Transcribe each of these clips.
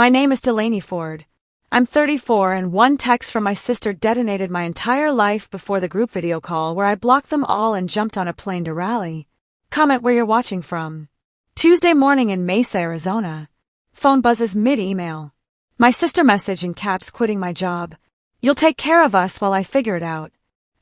My name is Delaney Ford. I'm 34 and one text from my sister detonated my entire life before the group video call where I blocked them all and jumped on a plane to Raleigh. Comment where you're watching from. Tuesday morning in Mesa, Arizona. Phone buzzes mid-email. My sister message in caps quitting my job. You'll take care of us while I figure it out.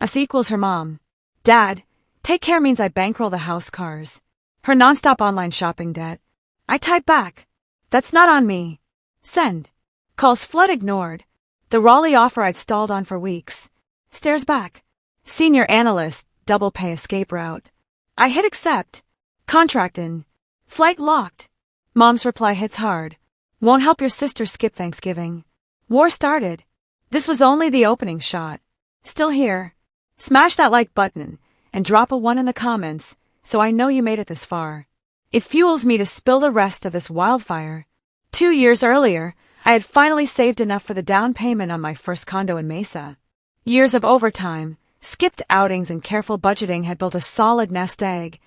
Us equals her mom. Dad, take care means I bankroll the house cars. Her nonstop online shopping debt. I type back. That's not on me. Send. Calls flood ignored. The Raleigh offer I'd stalled on for weeks. Stares back. Senior analyst, double pay escape route. I hit accept. Contract in. Flight locked. Mom's reply hits hard. Won't help your sister skip Thanksgiving. War started. This was only the opening shot. Still here. Smash that like button and drop a 1 in the comments so I know you made it this far. It fuels me to spill the rest of this wildfire. 2 years earlier, I had finally saved enough for the down payment on my first condo in Mesa. Years of overtime, skipped outings and careful budgeting had built a solid nest egg,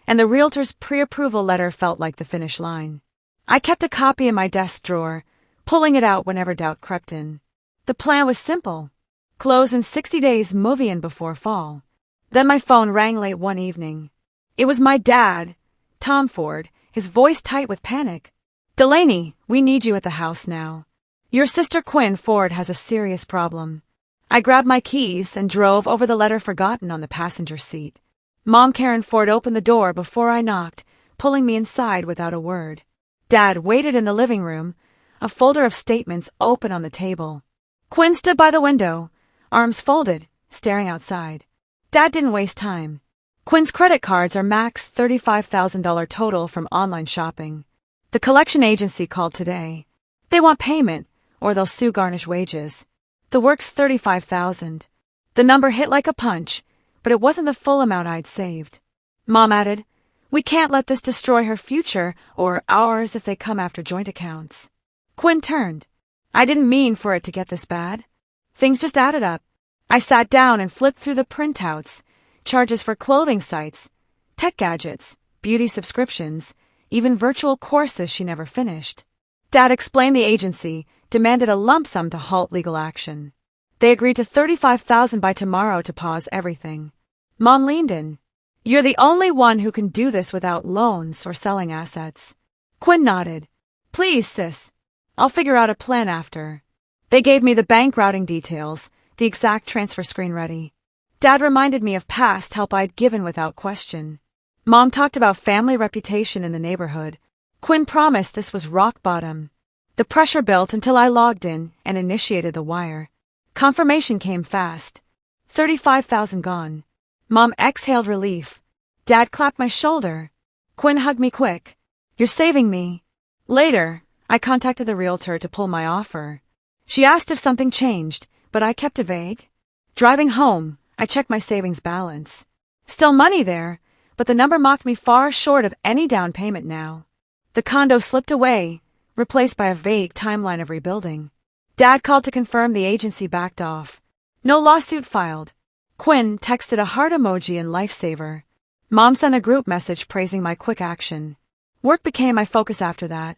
and the realtor's pre-approval letter felt like the finish line. I kept a copy in my desk drawer, pulling it out whenever doubt crept in. The plan was simple. Close in 60 days, movie in before fall. Then my phone rang late one evening. It was my dad, Tom Ford, his voice tight with panic. Delaney, we need you at the house now. Your sister Quinn Ford has a serious problem. I grabbed my keys and drove over the letter forgotten on the passenger seat. Mom Karen Ford opened the door before I knocked, pulling me inside without a word. Dad waited in the living room, a folder of statements open on the table. Quinn stood by the window, arms folded, staring outside. Dad didn't waste time. Quinn's credit cards are max $35,000 total from online shopping. The collection agency called today. They want payment, or they'll sue garnish wages. The work's $35,000. The number hit like a punch, but it wasn't the full amount I'd saved. Mom added, we can't let this destroy her future or ours if they come after joint accounts. Quinn turned. I didn't mean for it to get this bad. Things just added up. I sat down and flipped through the printouts, charges for clothing sites, tech gadgets, beauty subscriptions, even virtual courses she never finished. Dad explained the agency, demanded a lump sum to halt legal action. They agreed to $35,000 by tomorrow to pause everything. Mom leaned in. You're the only one who can do this without loans or selling assets. Quinn nodded. Please, sis. I'll figure out a plan after. They gave me the bank routing details, the exact transfer screen ready. Dad reminded me of past help I'd given without question. Mom talked about family reputation in the neighborhood. Quinn promised this was rock bottom. The pressure built until I logged in and initiated the wire. Confirmation came fast. $35,000 gone. Mom exhaled relief. Dad clapped my shoulder. Quinn hugged me quick. You're saving me. Later, I contacted the realtor to pull my offer. She asked if something changed, but I kept it vague. Driving home, I checked my savings balance. Still money there, but the number mocked me far short of any down payment now. The condo slipped away, replaced by a vague timeline of rebuilding. Dad called to confirm the agency backed off. No lawsuit filed. Quinn texted a heart emoji and lifesaver. Mom sent a group message praising my quick action. Work became my focus after that.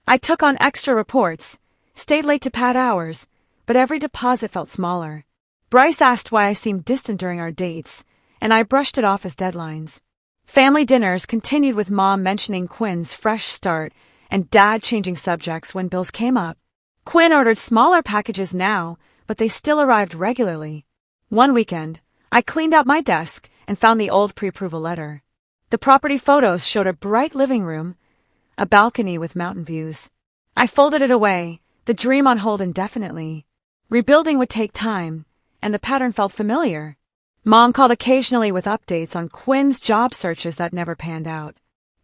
I took on extra reports, stayed late to pad hours, but every deposit felt smaller. Bryce asked why I seemed distant during our dates, and I brushed it off as deadlines. Family dinners continued with Mom mentioning Quinn's fresh start and Dad changing subjects when bills came up. Quinn ordered smaller packages now, but they still arrived regularly. One weekend, I cleaned out my desk and found the old pre-approval letter. The property photos showed a bright living room, a balcony with mountain views. I folded it away, the dream on hold indefinitely. Rebuilding would take time, and the pattern felt familiar. Mom called occasionally with updates on Quinn's job searches that never panned out.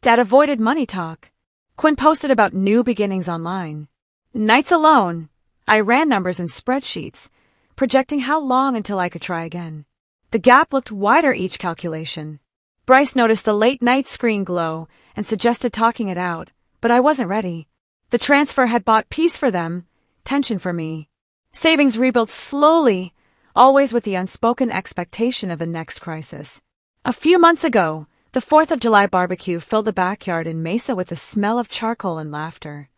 Dad avoided money talk. Quinn posted about new beginnings online. Nights alone, I ran numbers in spreadsheets, projecting how long until I could try again. The gap looked wider each calculation. Bryce noticed the late-night screen glow and suggested talking it out, but I wasn't ready. The transfer had bought peace for them, tension for me. Savings rebuilt slowly, always with the unspoken expectation of the next crisis. A few months ago, the 4th of July barbecue filled the backyard in Mesa with the smell of charcoal and laughter.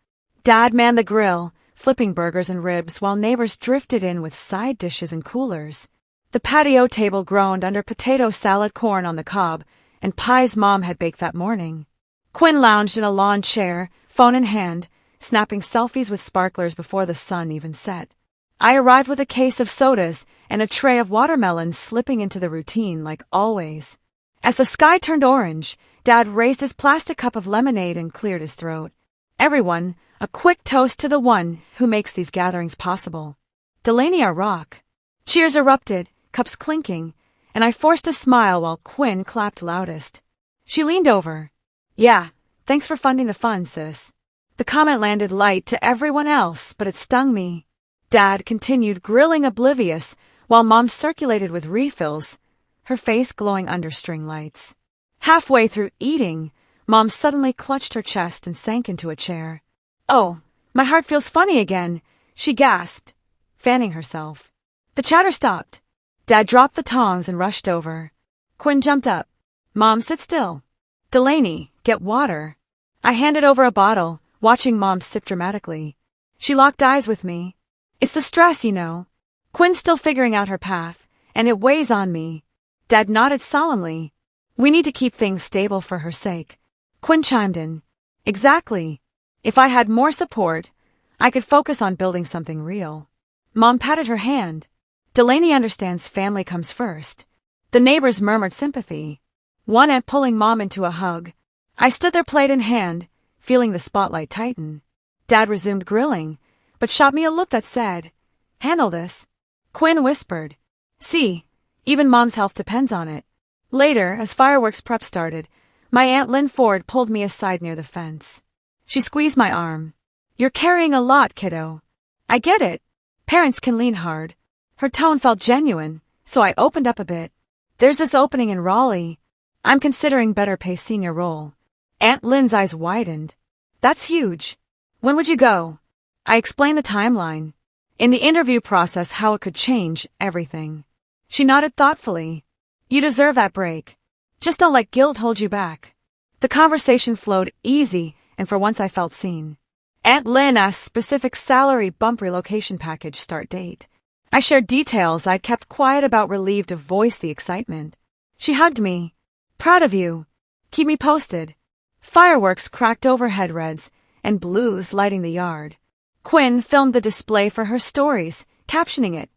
Dad manned the grill, flipping burgers and ribs while neighbors drifted in with side dishes and coolers. The patio table groaned under potato salad, corn on the cob, and pies Mom had baked that morning. Quinn lounged in a lawn chair, phone in hand, snapping selfies with sparklers before the sun even set. I arrived with a case of sodas and a tray of watermelons, slipping into the routine like always. As the sky turned orange, Dad raised his plastic cup of lemonade and cleared his throat. Everyone, a quick toast to the one who makes these gatherings possible. Delaney, our rock. Cheers erupted, cups clinking, and I forced a smile while Quinn clapped loudest. She leaned over. Yeah, thanks for funding the fun, sis. The comment landed light to everyone else, but it stung me. Dad continued grilling, oblivious, while Mom circulated with refills, her face glowing under string lights. Halfway through eating, Mom suddenly clutched her chest and sank into a chair. Oh, my heart feels funny again, she gasped, fanning herself. The chatter stopped. Dad dropped the tongs and rushed over. Quinn jumped up. Mom, sit still. Delaney, get water. I handed over a bottle, watching Mom sip dramatically. She locked eyes with me. It's the stress, you know. Quinn's still figuring out her path, and it weighs on me. Dad nodded solemnly. We need to keep things stable for her sake. Quinn chimed in. Exactly. If I had more support, I could focus on building something real. Mom patted her hand. Delaney understands family comes first. The neighbors murmured sympathy, one aunt pulling Mom into a hug. I stood there, plate in hand, feeling the spotlight tighten. Dad resumed grilling, but shot me a look that said, handle this. Quinn whispered, see, even Mom's health depends on it. Later, as fireworks prep started, my Aunt Lynn Ford pulled me aside near the fence. She squeezed my arm. You're carrying a lot, kiddo. I get it. Parents can lean hard. Her tone felt genuine, so I opened up a bit. There's this opening in Raleigh. I'm considering better pay senior role. Aunt Lynn's eyes widened. That's huge. When would you go? I explained the timeline. In the interview process, how it could change everything. She nodded thoughtfully. You deserve that break. Just don't let guilt hold you back. The conversation flowed easy, and for once I felt seen. Aunt Lynn asked specific salary, bump, relocation package, start date. I shared details I'd kept quiet about, relieved to voice the excitement. She hugged me. Proud of you. Keep me posted. Fireworks cracked overhead, reds and blues lighting the yard. Quinn filmed the display for her stories, captioning it,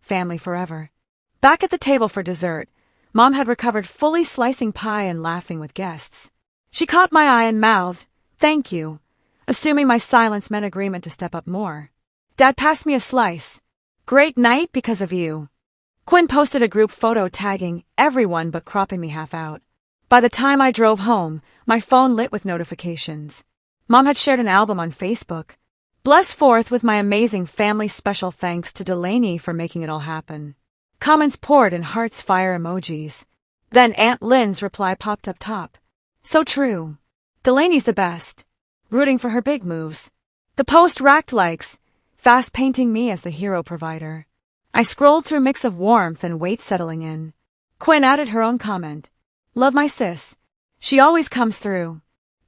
Family Forever. Back at the table for dessert, Mom had recovered, fully slicing pie and laughing with guests. She caught my eye and mouthed, thank you, assuming my silence meant agreement to step up more. Dad passed me a slice. Great night because of you. Quinn posted a group photo tagging everyone but cropping me half out. By the time I drove home, my phone lit with notifications. Mom had shared an album on Facebook. Bless forth with my amazing family, special thanks to Delaney for making it all happen. Comments poured in hearts, fire emojis. Then Aunt Lynn's reply popped up top. So true. Delaney's the best. Rooting for her big moves. The post racked likes, fast painting me as the hero provider. I scrolled through, mix of warmth and weight settling in. Quinn added her own comment. Love my sis. She always comes through.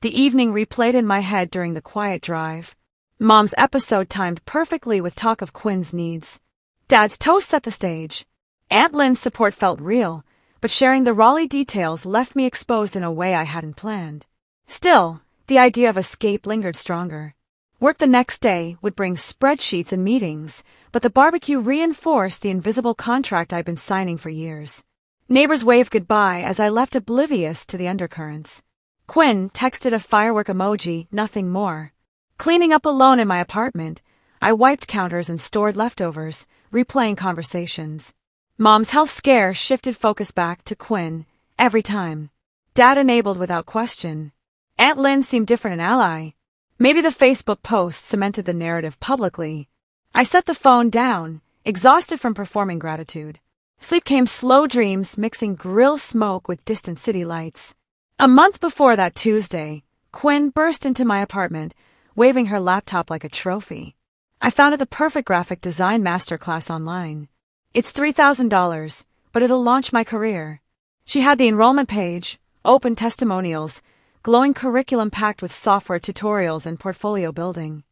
The evening replayed in my head during the quiet drive. Mom's episode timed perfectly with talk of Quinn's needs. Dad's toast set the stage. Aunt Lynn's support felt real, but sharing the Raleigh details left me exposed in a way I hadn't planned. Still, the idea of escape lingered stronger. Work the next day would bring spreadsheets and meetings, but the barbecue reinforced the invisible contract I'd been signing for years. Neighbors waved goodbye as I left, oblivious to the undercurrents. Quinn texted a firework emoji, nothing more. Cleaning up alone in my apartment, I wiped counters and stored leftovers, replaying conversations. Mom's health scare shifted focus back to Quinn, every time. Dad enabled without question. Aunt Lynn seemed different, an ally. Maybe the Facebook post cemented the narrative publicly. I set the phone down, exhausted from performing gratitude. Sleep came, slow dreams mixing grill smoke with distant city lights. A month before that Tuesday, Quinn burst into my apartment, waving her laptop like a trophy. I found it the perfect graphic design masterclass online. It's $3,000, but it'll launch my career. She had the enrollment page, open testimonials, glowing curriculum packed with software tutorials and portfolio building.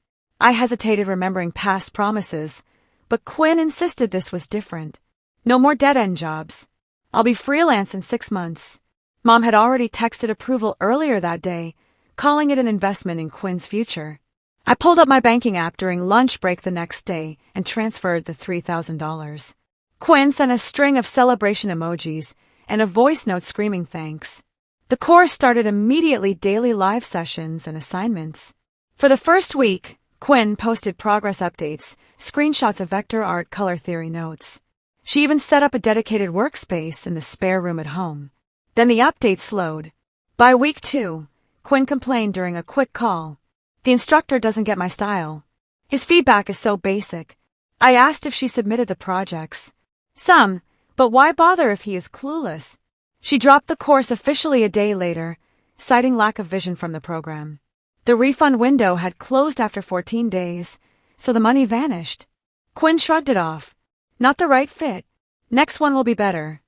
I hesitated, remembering past promises, but Quinn insisted this was different. No more dead-end jobs. I'll be freelance in 6 months. Mom had already texted approval earlier that day, calling it an investment in Quinn's future. I pulled up my banking app during lunch break the next day and transferred the $3,000. Quinn sent a string of celebration emojis and a voice note screaming thanks. The course started immediately, daily live sessions and assignments. For the first week, Quinn posted progress updates, screenshots of vector art color theory notes. She even set up a dedicated workspace in the spare room at home. Then the update slowed. By week 2, Quinn complained during a quick call. The instructor doesn't get my style. His feedback is so basic. I asked if she submitted the projects. Some, but why bother if he is clueless? She dropped the course officially a day later, citing lack of vision from the program. The refund window had closed after 14 days, so the money vanished. Quinn shrugged it off. Not the right fit. Next one will be better.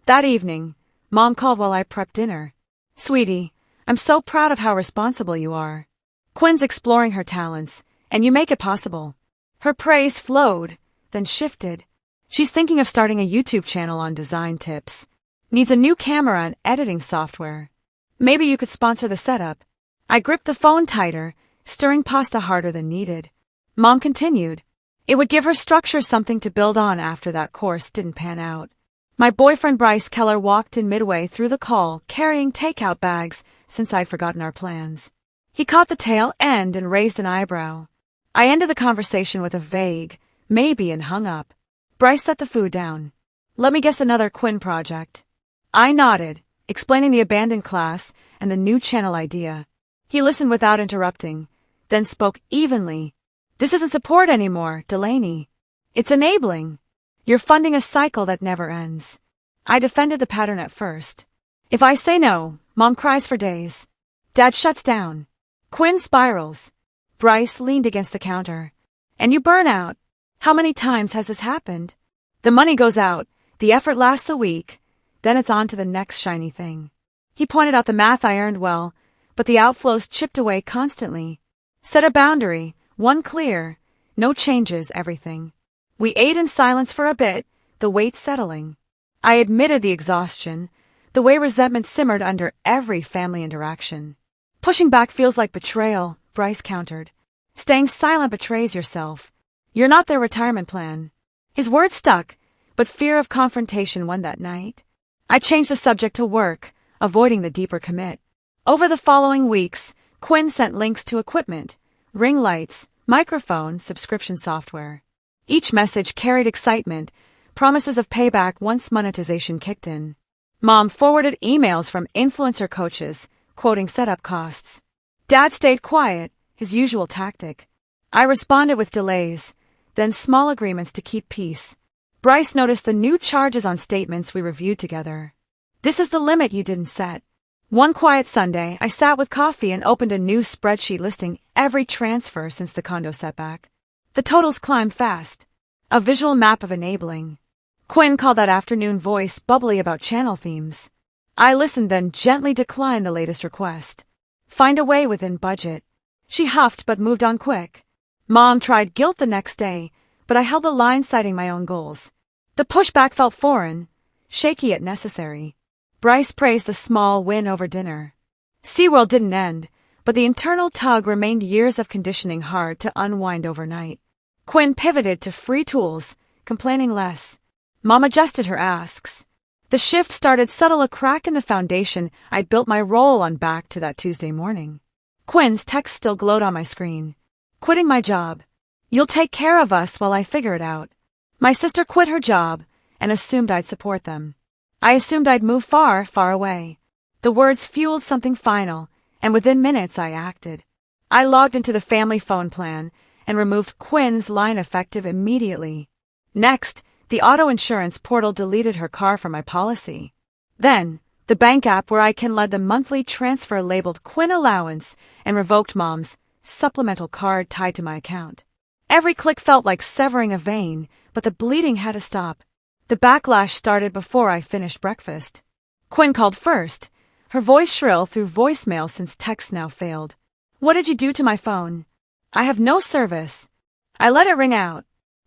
That evening, Mom called while I prepped dinner. Sweetie, I'm so proud of how responsible you are. Quinn's exploring her talents, and you make it possible. Her praise flowed, then shifted. She's thinking of starting a YouTube channel on design tips. Needs a new camera and editing software. Maybe you could sponsor the setup. I gripped the phone tighter, stirring pasta harder than needed. Mom continued. It would give her structure, something to build on after that course didn't pan out. My boyfriend Bryce Keller walked in midway through the call, carrying takeout bags since I'd forgotten our plans. He caught the tail end and raised an eyebrow. I ended the conversation with a vague, maybe, and hung up. Bryce set the food down. Let me guess, another Quinn project. I nodded, explaining the abandoned class and the new channel idea. He listened without interrupting, then spoke evenly. This isn't support anymore, Delaney. It's enabling. You're funding a cycle that never ends. I defended the pattern at first. If I say no, Mom cries for days. Dad shuts down. Quinn spirals. Bryce leaned against the counter. And you burn out. How many times has this happened? The money goes out, the effort lasts a week, then it's on to the next shiny thing. He pointed out the math. I earned well, but the outflows chipped away constantly. Set a boundary, one clear, no changes, everything. We ate in silence for a bit, the weight settling. I admitted the exhaustion, the way resentment simmered under every family interaction. Pushing back feels like betrayal, Bryce countered. Staying silent betrays yourself. You're not their retirement plan. His words stuck, but fear of confrontation won that night. I changed the subject to work, avoiding the deeper commit. Over the following weeks, Quinn sent links to equipment, ring lights, microphone, subscription software. Each message carried excitement, promises of payback once monetization kicked in. Mom forwarded emails from influencer coaches, quoting setup costs. Dad stayed quiet, his usual tactic. I responded with delays, then small agreements to keep peace. Bryce noticed the new charges on statements we reviewed together. This is the limit you didn't set. One quiet Sunday, I sat with coffee and opened a new spreadsheet listing every transfer since the condo setback. The totals climbed fast. A visual map of enabling. Quinn called that afternoon, voice bubbly about channel themes. I listened, then gently declined the latest request. Find a way within budget. She huffed but moved on quick. Mom tried guilt the next day, but I held the line, citing my own goals. The pushback felt foreign, shaky yet necessary. Bryce praised the small win over dinner. SeaWorld didn't end, but the internal tug remained, years of conditioning hard to unwind overnight. Quinn pivoted to free tools, complaining less. Mom adjusted her asks. The shift started subtle, a crack in the foundation I'd built my role on back to that Tuesday morning. Quinn's text still glowed on my screen. Quitting my job. You'll take care of us while I figure it out. My sister quit her job and assumed I'd support them. I assumed I'd move far, far away. The words fueled something final, and within minutes I acted. I logged into the family phone plan and removed Quinn's line effective immediately. Next, the auto insurance portal deleted her car from my policy. Then, the bank app where I can lead the monthly transfer labeled Quinn allowance and revoked Mom's supplemental card tied to my account. Every click felt like severing a vein, but the bleeding had to stop. The backlash started before I finished breakfast. Quinn called first, her voice shrill through voicemail since text now failed. What did you do to my phone? I have no service. I let it ring out.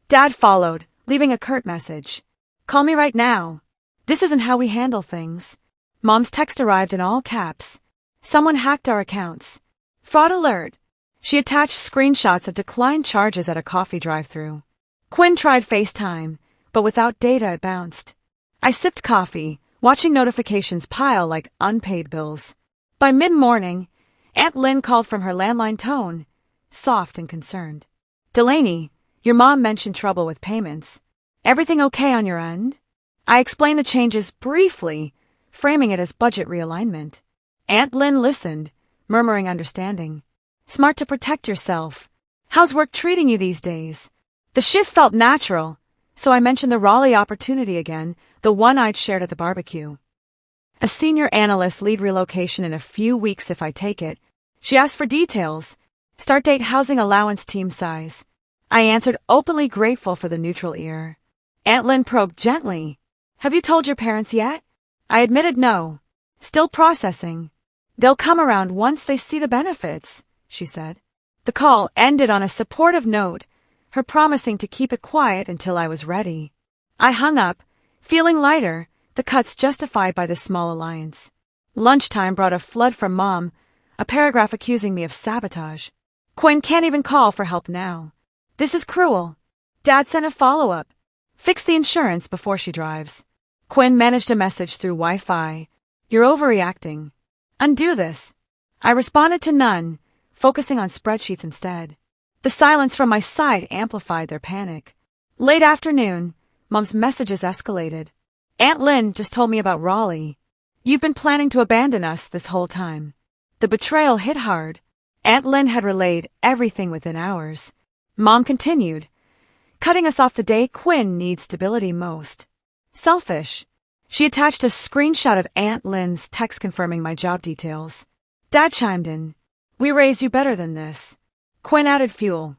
Dad followed, leaving a curt message. Call me right now. This isn't how we handle things. Mom's text arrived in all caps. Someone hacked our accounts. Fraud alert. She attached screenshots of declined charges at a coffee drive-thru. Quinn tried FaceTime, but without data it bounced. I sipped coffee, watching notifications pile like unpaid bills. By mid-morning, Aunt Lynn called from her landline tone, soft and concerned. Delaney, your mom mentioned trouble with payments. Everything okay on your end? I explained the changes briefly, framing it as budget realignment. Aunt Lynn listened, murmuring understanding. Smart to protect yourself. How's work treating you these days? The shift felt natural, so I mentioned the Raleigh opportunity again, the one I'd shared at the barbecue. A senior analyst lead relocation in a few weeks if I take it. She asked for details. Start date, housing allowance, team size. I answered, openly grateful for the neutral ear. Aunt Lynn probed gently. Have you told your parents yet? I admitted no. Still processing. They'll come around once they see the benefits, she said. The call ended on a supportive note, her promising to keep it quiet until I was ready. I hung up, feeling lighter, the cuts justified by this small alliance. Lunchtime brought a flood from Mom, a paragraph accusing me of sabotage. Quinn can't even call for help now. This is cruel. Dad sent a follow-up. Fix the insurance before she drives. Quinn managed a message through Wi-Fi. You're overreacting. Undo this. I responded to none, focusing on spreadsheets instead. The silence from my side amplified their panic. Late afternoon, Mom's messages escalated. Aunt Lynn just told me about Raleigh. You've been planning to abandon us this whole time. The betrayal hit hard. Aunt Lynn had relayed everything within hours. Mom continued, cutting us off the day Quinn needs stability most. Selfish. She attached a screenshot of Aunt Lynn's text confirming my job details. Dad chimed in. We raised you better than this. Quinn added fuel.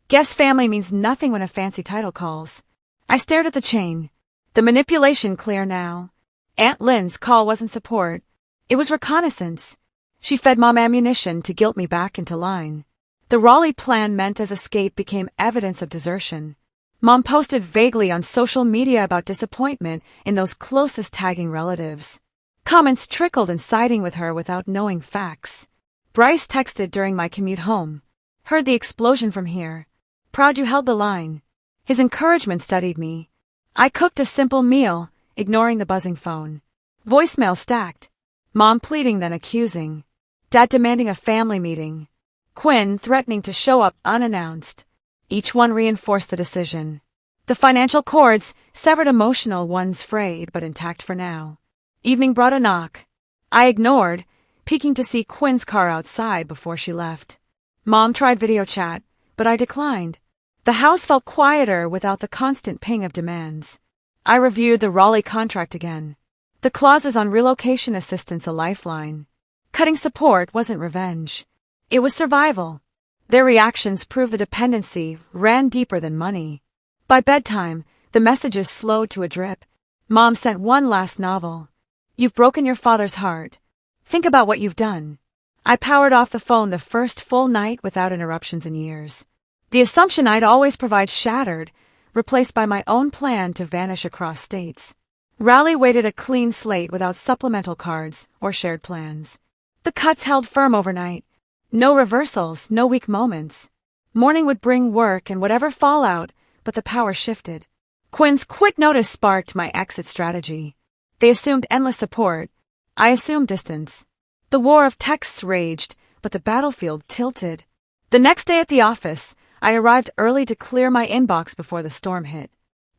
Guess family means nothing when a fancy title calls. I stared at the chain. The manipulation clear now. Aunt Lynn's call wasn't support. It was reconnaissance. She fed Mom ammunition to guilt me back into line. The Raleigh plan meant as escape became evidence of desertion. Mom posted vaguely on social media about disappointment in those closest tagging relatives. Comments trickled in siding with her without knowing facts. Bryce texted during my commute home. Heard the explosion from here. Proud you held the line. His encouragement steadied me. I cooked a simple meal, ignoring the buzzing phone. Voicemail stacked. Mom pleading then accusing. Dad demanding a family meeting. Quinn threatening to show up unannounced. Each one reinforced the decision. The financial cords, severed, emotional ones frayed but intact for now. Evening brought a knock. I ignored, peeking to see Quinn's car outside before she left. Mom tried video chat, but I declined. The house felt quieter without the constant ping of demands. I reviewed the Raleigh contract again. The clauses on relocation assistance a lifeline. Cutting support wasn't revenge. It was survival. Their reactions proved the dependency ran deeper than money. By bedtime, the messages slowed to a drip. Mom sent one last novel. You've broken your father's heart. Think about what you've done. I powered off the phone the first full night without interruptions in years. The assumption I'd always provide shattered, replaced by my own plan to vanish across states. Raleigh waited a clean slate without supplemental cards or shared plans. The cuts held firm overnight. No reversals, no weak moments. Morning would bring work and whatever fallout, but the power shifted. Quinn's quick notice sparked my exit strategy. They assumed endless support. I assumed distance. The war of texts raged, but the battlefield tilted. The next day at the office, I arrived early to clear my inbox before the storm hit.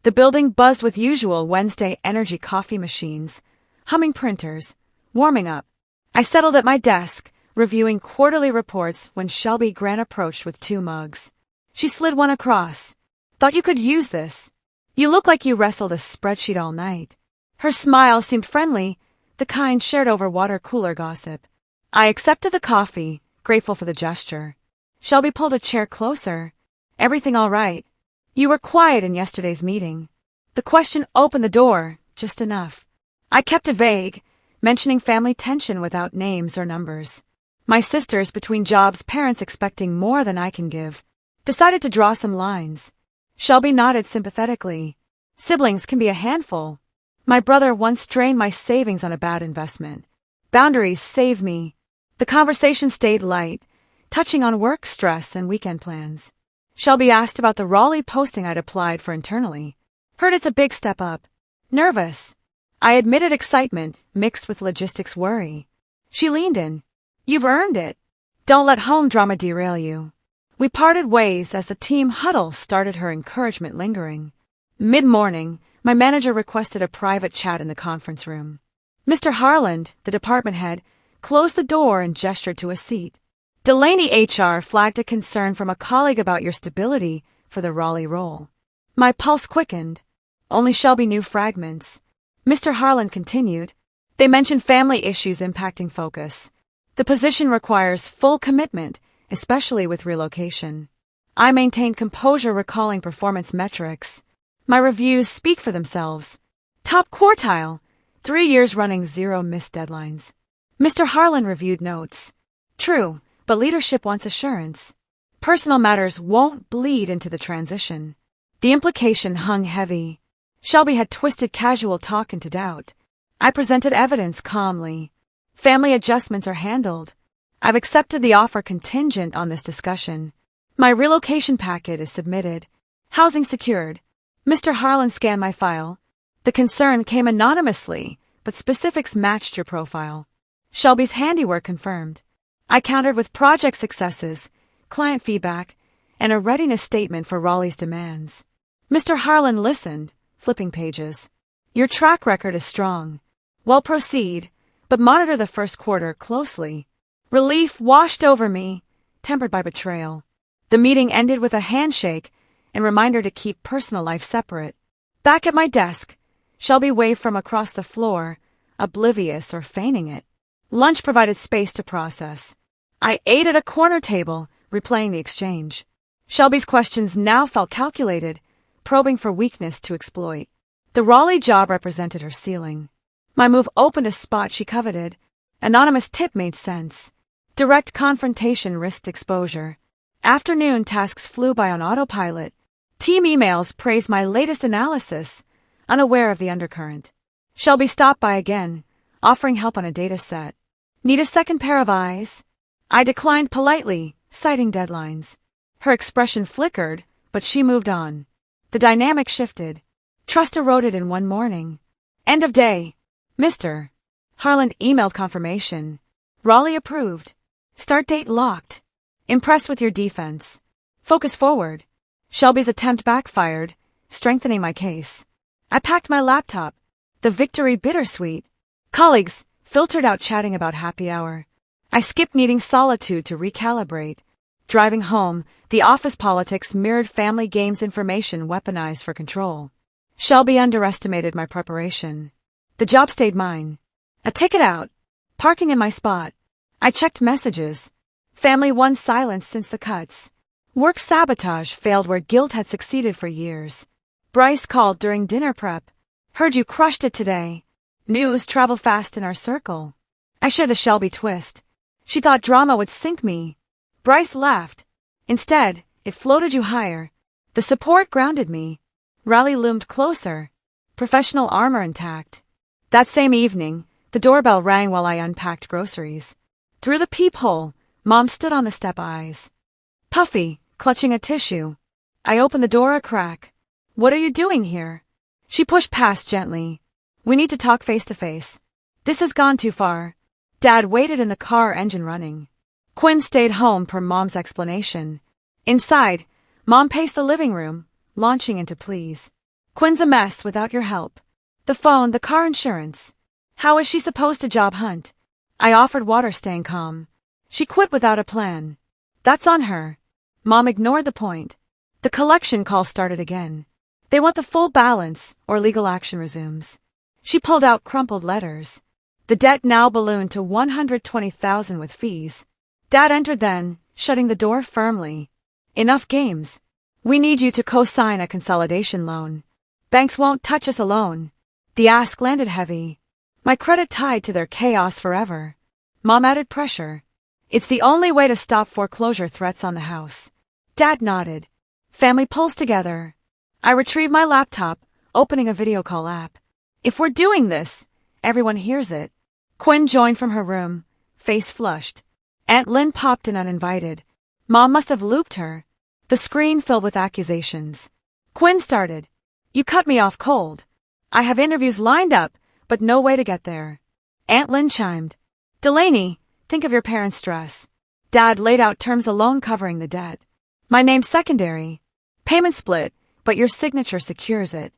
The building buzzed with usual Wednesday energy coffee machines, humming printers, warming up. I settled at my desk, reviewing quarterly reports when Shelby Grant approached with 2 mugs. She slid one across. Thought you could use this. You look like you wrestled a spreadsheet all night. Her smile seemed friendly, the kind shared over water cooler gossip. I accepted the coffee, grateful for the gesture. Shelby pulled a chair closer. Everything all right? You were quiet in yesterday's meeting. The question opened the door, just enough. I kept it vague, mentioning family tension without names or numbers. My sisters, between jobs, parents expecting more than I can give, decided to draw some lines. Shelby nodded sympathetically. Siblings can be a handful. My brother once drained my savings on a bad investment. Boundaries save me. The conversation stayed light, touching on work stress and weekend plans. Shelby asked about the Raleigh posting I'd applied for internally. Heard it's a big step up. Nervous. I admitted excitement, mixed with logistics worry. She leaned in. You've earned it. Don't let home drama derail you. We parted ways as the team huddle started, her encouragement lingering. Mid-morning, my manager requested a private chat in the conference room. Mr. Harland, the department head, closed the door and gestured to a seat. Delaney HR flagged a concern from a colleague about your stability for the Raleigh role. My pulse quickened. Only Shelby knew fragments. Mr. Harland continued. They mentioned family issues impacting focus. The position requires full commitment, especially with relocation. I maintained composure, recalling performance metrics. My reviews speak for themselves. Top quartile. 3 years running, 0 missed deadlines. Mr. Harlan reviewed notes. True, but leadership wants assurance. Personal matters won't bleed into the transition. The implication hung heavy. Shelby had twisted casual talk into doubt. I presented evidence calmly. Family adjustments are handled. I've accepted the offer contingent on this discussion. My relocation packet is submitted. Housing secured. Mr. Harlan scanned my file. The concern came anonymously, but specifics matched your profile. Shelby's handiwork confirmed. I countered with project successes, client feedback, and a readiness statement for Raleigh's demands. Mr. Harlan listened, flipping pages. Your track record is strong. Well, proceed, but monitor the first quarter closely. Relief washed over me, tempered by betrayal. The meeting ended with a handshake and reminder to keep personal life separate. Back at my desk, Shelby waved from across the floor, oblivious or feigning it. Lunch provided space to process. I ate at a corner table, replaying the exchange. Shelby's questions now felt calculated, probing for weakness to exploit. The Raleigh job represented her ceiling. My move opened a spot she coveted. Anonymous tip made sense. Direct confrontation risked exposure. Afternoon tasks flew by on autopilot. Team emails praised my latest analysis, unaware of the undercurrent. Shelby stopped by again, offering help on a data set. Need a second pair of eyes? I declined politely, citing deadlines. Her expression flickered, but she moved on. The dynamic shifted. Trust eroded in one morning. End of day. Mr. Harland emailed confirmation. Raleigh approved. Start date locked. Impressed with your defense. Focus forward. Shelby's attempt backfired, strengthening my case. I packed my laptop. The victory bittersweet. Colleagues filtered out chatting about happy hour. I skipped needing solitude to recalibrate. Driving home, the office politics mirrored family games information weaponized for control. Shelby underestimated my preparation. The job stayed mine. A ticket out. Parking in my spot. I checked messages. Family won silence since the cuts. Work sabotage failed where guilt had succeeded for years. Bryce called during dinner prep. Heard you crushed it today. News traveled fast in our circle. I shared the Shelby twist. She thought drama would sink me. Bryce laughed. Instead, it floated you higher. The support grounded me. Raleigh loomed closer. Professional armor intact. That same evening, the doorbell rang while I unpacked groceries. Through the peephole, Mom stood on the step, eyes puffy, clutching a tissue. I opened the door a crack. What are you doing here? She pushed past gently. We need to talk face to face. This has gone too far. Dad waited in the car, engine running. Quinn stayed home per Mom's explanation. Inside, Mom paced the living room, launching into pleas. Quinn's a mess without your help. The phone, the car insurance. How is she supposed to job hunt? I offered water, staying calm. She quit without a plan. That's on her. Mom ignored the point. The collection call started again. They want the full balance, or legal action resumes. She pulled out crumpled letters. The debt now ballooned to $120,000 with fees. Dad entered then, shutting the door firmly. Enough games. We need you to co-sign a consolidation loan. Banks won't touch us alone. The ask landed heavy. My credit tied to their chaos forever. Mom added pressure. It's the only way to stop foreclosure threats on the house. Dad nodded. Family pulls together. I retrieve my laptop, opening a video call app. If we're doing this, everyone hears it. Quinn joined from her room, face flushed. Aunt Lynn popped in uninvited. Mom must have looped her. The screen filled with accusations. Quinn started. You cut me off cold. I have interviews lined up, but no way to get there. Aunt Lynn chimed. Delaney, think of your parents' stress. Dad laid out terms alone covering the debt. My name's secondary. Payment split, but your signature secures it.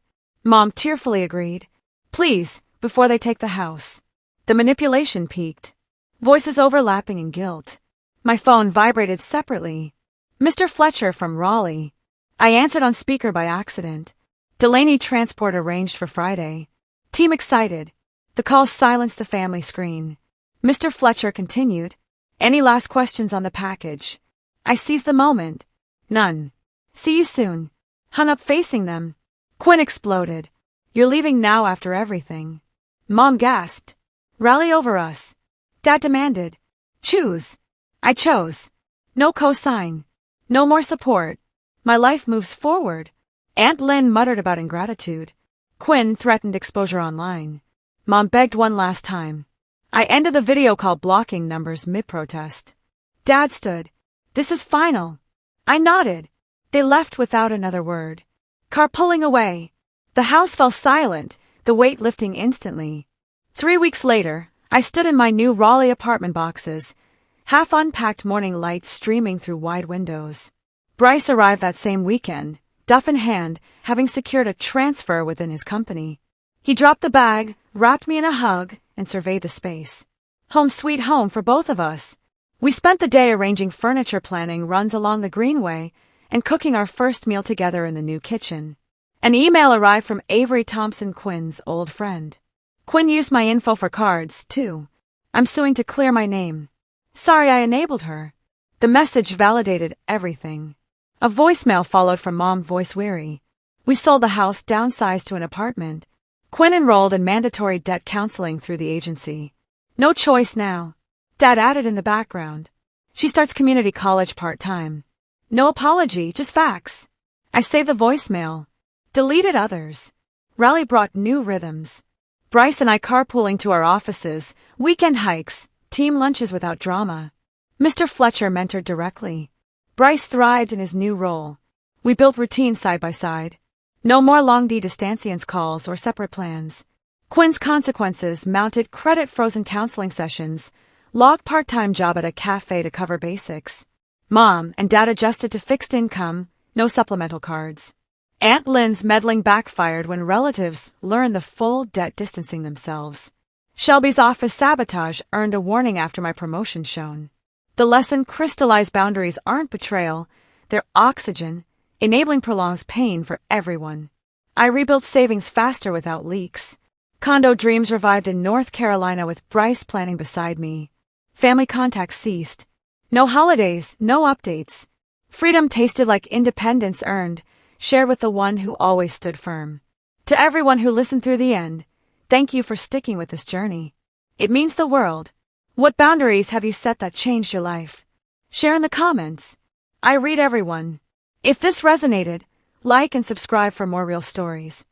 Mom tearfully agreed. Please, before they take the house. The manipulation peaked. Voices overlapping in guilt. My phone vibrated separately. Mr. Fletcher from Raleigh. I answered on speaker by accident. Delaney transport arranged for Friday. Team excited. The call silenced the family screen. Mr. Fletcher continued. Any last questions on the package? I seized the moment. None. See you soon. Hung up facing them. Quinn exploded. You're leaving now after everything. Mom gasped. Rally over us. Dad demanded. Choose. I chose. No cosign. No more support. My life moves forward. Aunt Lynn muttered about ingratitude. Quinn threatened exposure online. Mom begged one last time. I ended the video call blocking numbers mid-protest. Dad stood. This is final. I nodded. They left without another word. Car pulling away. The house fell silent, the weight lifting instantly. 3 weeks later, I stood in my new Raleigh apartment boxes, half-unpacked morning lights streaming through wide windows. Bryce arrived that same weekend, duff in hand, having secured a transfer within his company. He dropped the bag, wrapped me in a hug, and surveyed the space. Home sweet home for both of us. We spent the day arranging furniture planning runs along the greenway and cooking our first meal together in the new kitchen. An email arrived from Avery Thompson, Quinn's old friend. Quinn used my info for cards, too. I'm suing to clear my name. Sorry I enabled her. The message validated everything. A voicemail followed from Mom, voice weary. We sold the house, downsized to an apartment. Quinn enrolled in mandatory debt counseling through the agency. No choice now. Dad added in the background. She starts community college part-time. No apology, just facts. I saved the voicemail. Deleted others. Raleigh brought new rhythms. Bryce and I carpooling to our offices, weekend hikes, team lunches without drama. Mr. Fletcher mentored directly. Bryce thrived in his new role. We built routine side by side. No more long distanciance calls or separate plans. Quinn's consequences mounted credit-frozen counseling sessions, logged part-time job at a cafe to cover basics. Mom and Dad adjusted to fixed income, no supplemental cards. Aunt Lynn's meddling backfired when relatives learned the full debt distancing themselves. Shelby's office sabotage earned a warning after my promotion shone. The lesson crystallized boundaries aren't betrayal, they're oxygen, enabling prolonged pain for everyone. I rebuilt savings faster without leaks. Condo dreams revived in North Carolina with Bryce planning beside me. Family contact ceased. No holidays, no updates. Freedom tasted like independence earned, shared with the one who always stood firm. To everyone who listened through the end, thank you for sticking with this journey. It means the world. What boundaries have you set that changed your life? Share in the comments. I read everyone. If this resonated, like and subscribe for more real stories.